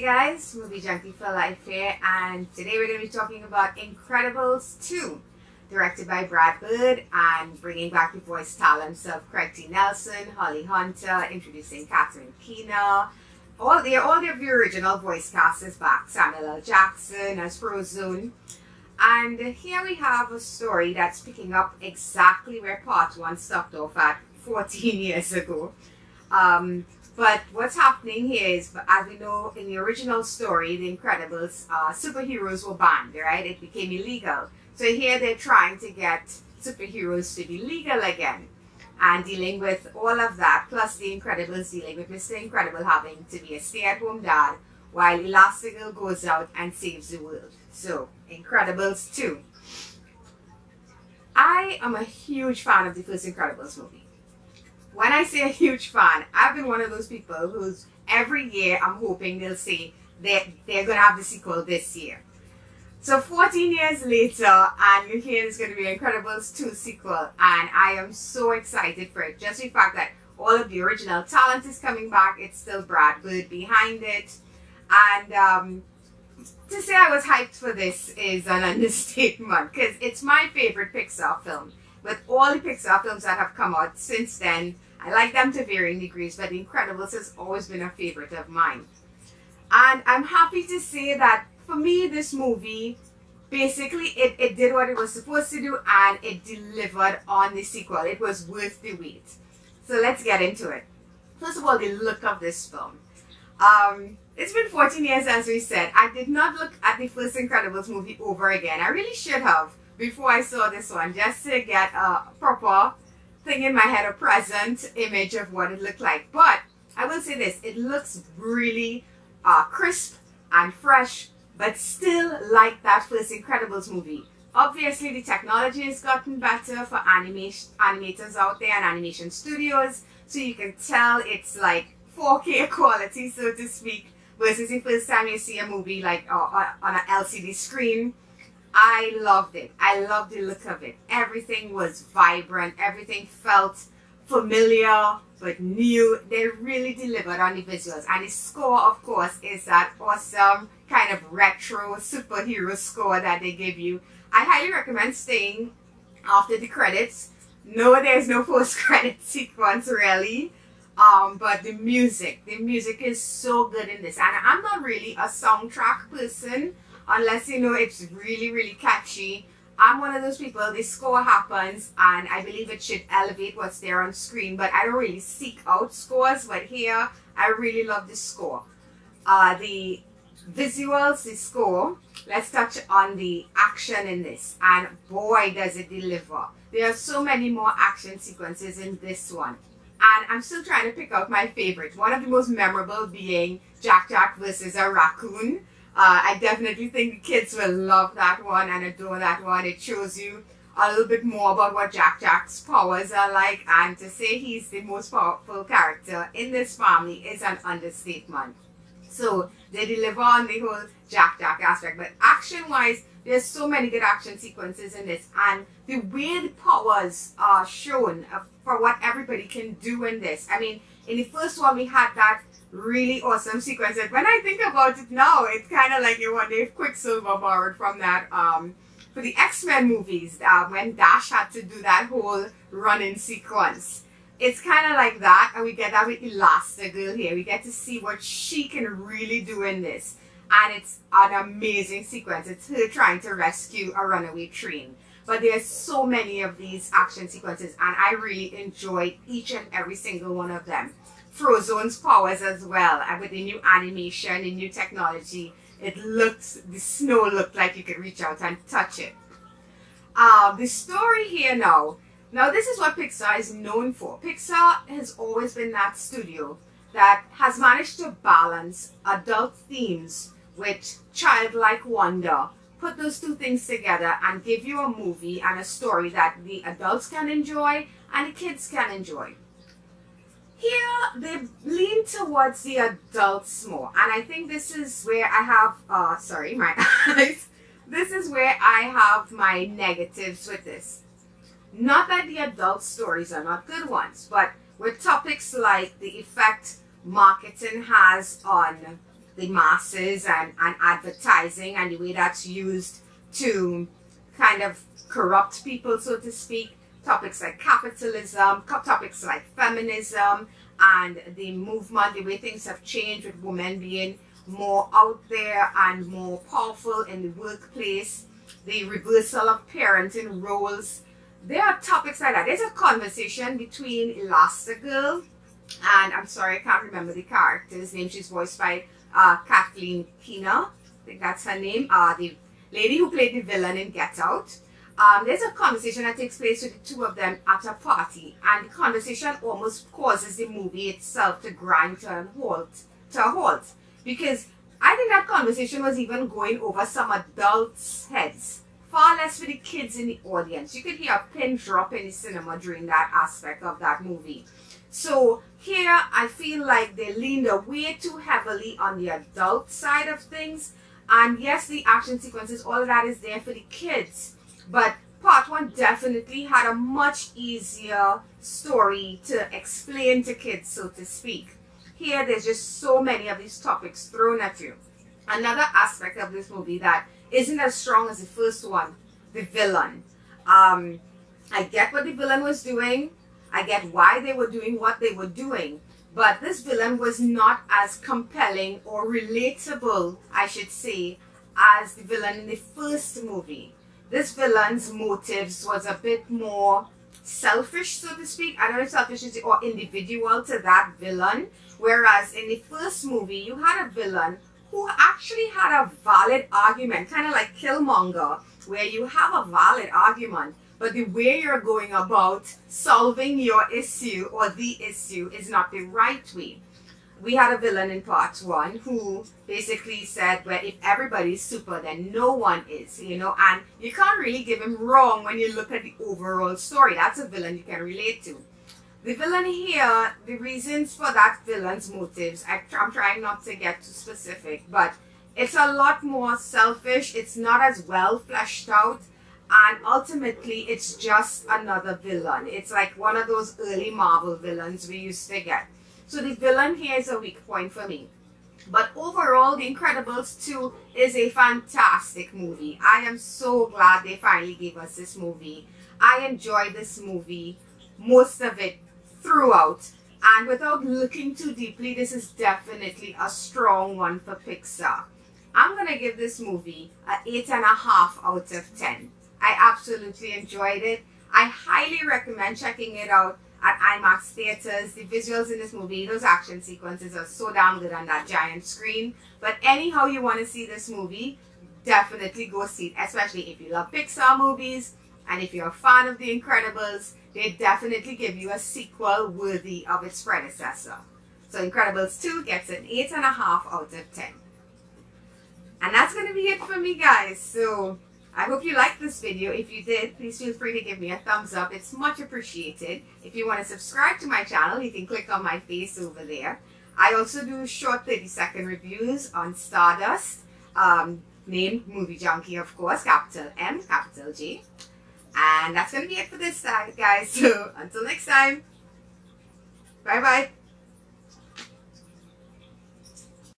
guys, Movie Junkie for Life here, and today we're going to be talking about Incredibles 2, directed by Brad Bird and bringing back the voice talents of Craig T. Nelson, Holly Hunter, introducing Catherine Keener. All the original voice cast is back. Samuel L. Jackson as Frozone. And here we have a story that's picking up exactly where part 1 stopped off at 14 years ago. But what's happening here is, as we know in the original story, The Incredibles, superheroes were banned, right? It became illegal. So here they're trying to get superheroes to be legal again. And dealing with all of that, plus The Incredibles dealing with Mr. Incredible having to be a stay-at-home dad, while Elastigirl goes out and saves the world. So, Incredibles 2. I am a huge fan of the first Incredibles movie. When I say a huge fan, I've been one of those people who's every year I'm hoping they'll say they're going to have the sequel this year. So 14 years later, and you hear there's going to be Incredibles 2 sequel, and I am so excited for it. Just the fact that all of the original talent is coming back, it's still Brad Bird behind it. And to say I was hyped for this is an understatement, because it's my favorite Pixar film. With all the Pixar films that have come out since then, I like them to varying degrees, but The Incredibles has always been a favorite of mine. And I'm happy to say that for me, this movie, basically, it did what it was supposed to do, and it delivered on the sequel. It was worth the wait. So let's get into it. First of all, the look of this film. It's been 14 years, as we said. I did not look at the first Incredibles movie over again. I really should have before I saw this one, just to get a proper thing in my head, a present image of what it looked like. But I will say this, it looks really crisp and fresh, but still like that first Incredibles movie. Obviously, the technology has gotten better for animators out there and animation studios, so you can tell it's like 4K quality, so to speak, versus the first time you see a movie like on an LCD screen. I loved it. I loved the look of it. Everything was vibrant. Everything felt familiar but new. They really delivered on the visuals. And the score, of course, is that awesome kind of retro superhero score that they give you. I highly recommend staying after the credits. No, there's no post-credit sequence really. But the music is so good in this. And I'm not really a soundtrack person, unless you know it's really, really catchy. I'm one of those people, the score happens and I believe it should elevate what's there on screen, but I don't really seek out scores. But here, I really love the score. The visuals, the score, let's touch on the action in this. And boy, does it deliver. There are so many more action sequences in this one. And I'm still trying to pick out my favorite. One of the most memorable being Jack versus a raccoon. I definitely think the kids will love that one and adore that one. It shows you a little bit more about what Jack's powers are like, and to say he's the most powerful character in this family is an understatement. So they deliver on the whole Jack aspect, but action-wise, there's so many good action sequences in this, and the way the powers are shown for what everybody can do in this. I mean, in the first one, we had that really awesome sequence. And when I think about it now, it's kind of like what Dave Quicksilver borrowed from that for the X-Men movies, when Dash had to do that whole running sequence. It's kind of like that, and we get that with Elastigirl here. We get to see what she can really do in this. And it's an amazing sequence. It's her trying to rescue a runaway train. But there's so many of these action sequences, and I really enjoyed each and every single one of them. Frozone's powers as well, and with the new animation, the new technology, the snow looked like you could reach out and touch it. The story here now this is what Pixar is known for. Pixar has always been that studio that has managed to balance adult themes with childlike wonder. Put those two things together and give you a movie and a story that the adults can enjoy and the kids can enjoy. Here, they lean towards the adults more, and I think this is where I have, sorry, my eyes. This is where I have my negatives with this. Not that the adult stories are not good ones, but with topics like the effect marketing has on the masses and advertising and the way that's used to kind of corrupt people, so to speak. Topics like capitalism, topics like feminism, and the movement, the way things have changed with women being more out there and more powerful in the workplace, the reversal of parenting roles. There are topics like that. There's a conversation between Elastigirl and, I'm sorry, I can't remember the character's name. She's voiced by Kathleen Keener. I think that's her name. The lady who played the villain in Get Out. There's a conversation that takes place with the two of them at a party, and the conversation almost causes the movie itself to grind to a halt, because I think that conversation was even going over some adults' heads, far less for the kids in the audience. You could hear a pin drop in the cinema during that aspect of that movie. So here I feel like they leaned way too heavily on the adult side of things, and yes, the action sequences, all of that is there for the kids. But part one definitely had a much easier story to explain to kids, so to speak. Here, there's just so many of these topics thrown at you. Another aspect of this movie that isn't as strong as the first one, the villain. I get what the villain was doing. I get why they were doing what they were doing. But this villain was not as compelling or relatable, I should say, as the villain in the first movie. This villain's motives was a bit more selfish, so to speak. I don't know if selfish is or individual to that villain. Whereas in the first movie, you had a villain who actually had a valid argument, kind of like Killmonger, where you have a valid argument, but the way you're going about solving your issue or the issue is not the right way. We had a villain in part one who basically said, well, if everybody's super, then no one is, you know, and you can't really give him wrong when you look at the overall story. That's a villain you can relate to. The villain here, the reasons for that villain's motives, I'm trying not to get too specific, but it's a lot more selfish. It's not as well fleshed out, and ultimately it's just another villain. It's like one of those early Marvel villains we used to get. So the villain here is a weak point for me. But overall, The Incredibles 2 is a fantastic movie. I am so glad they finally gave us this movie. I enjoyed this movie, most of it throughout. And without looking too deeply, this is definitely a strong one for Pixar. I'm going to give this movie an 8.5 out of 10. I absolutely enjoyed it. I highly recommend checking it out at IMAX theaters. The visuals in this movie, those action sequences are so damn good on that giant screen. But anyhow you want to see this movie, definitely go see it, especially if you love Pixar movies and if you're a fan of The Incredibles. They definitely give you a sequel worthy of its predecessor. So Incredibles 2 gets an 8.5 out of 10. And that's going to be it for me, guys. So I hope you liked this video. If you did, please feel free to give me a thumbs up. It's much appreciated. If you want to subscribe to my channel, you can click on my face over there. I also do short 30-second reviews on Stardust, named Movie Junkie, of course, capital M, capital J. And that's going to be it for this time, guys. So until next time, bye-bye.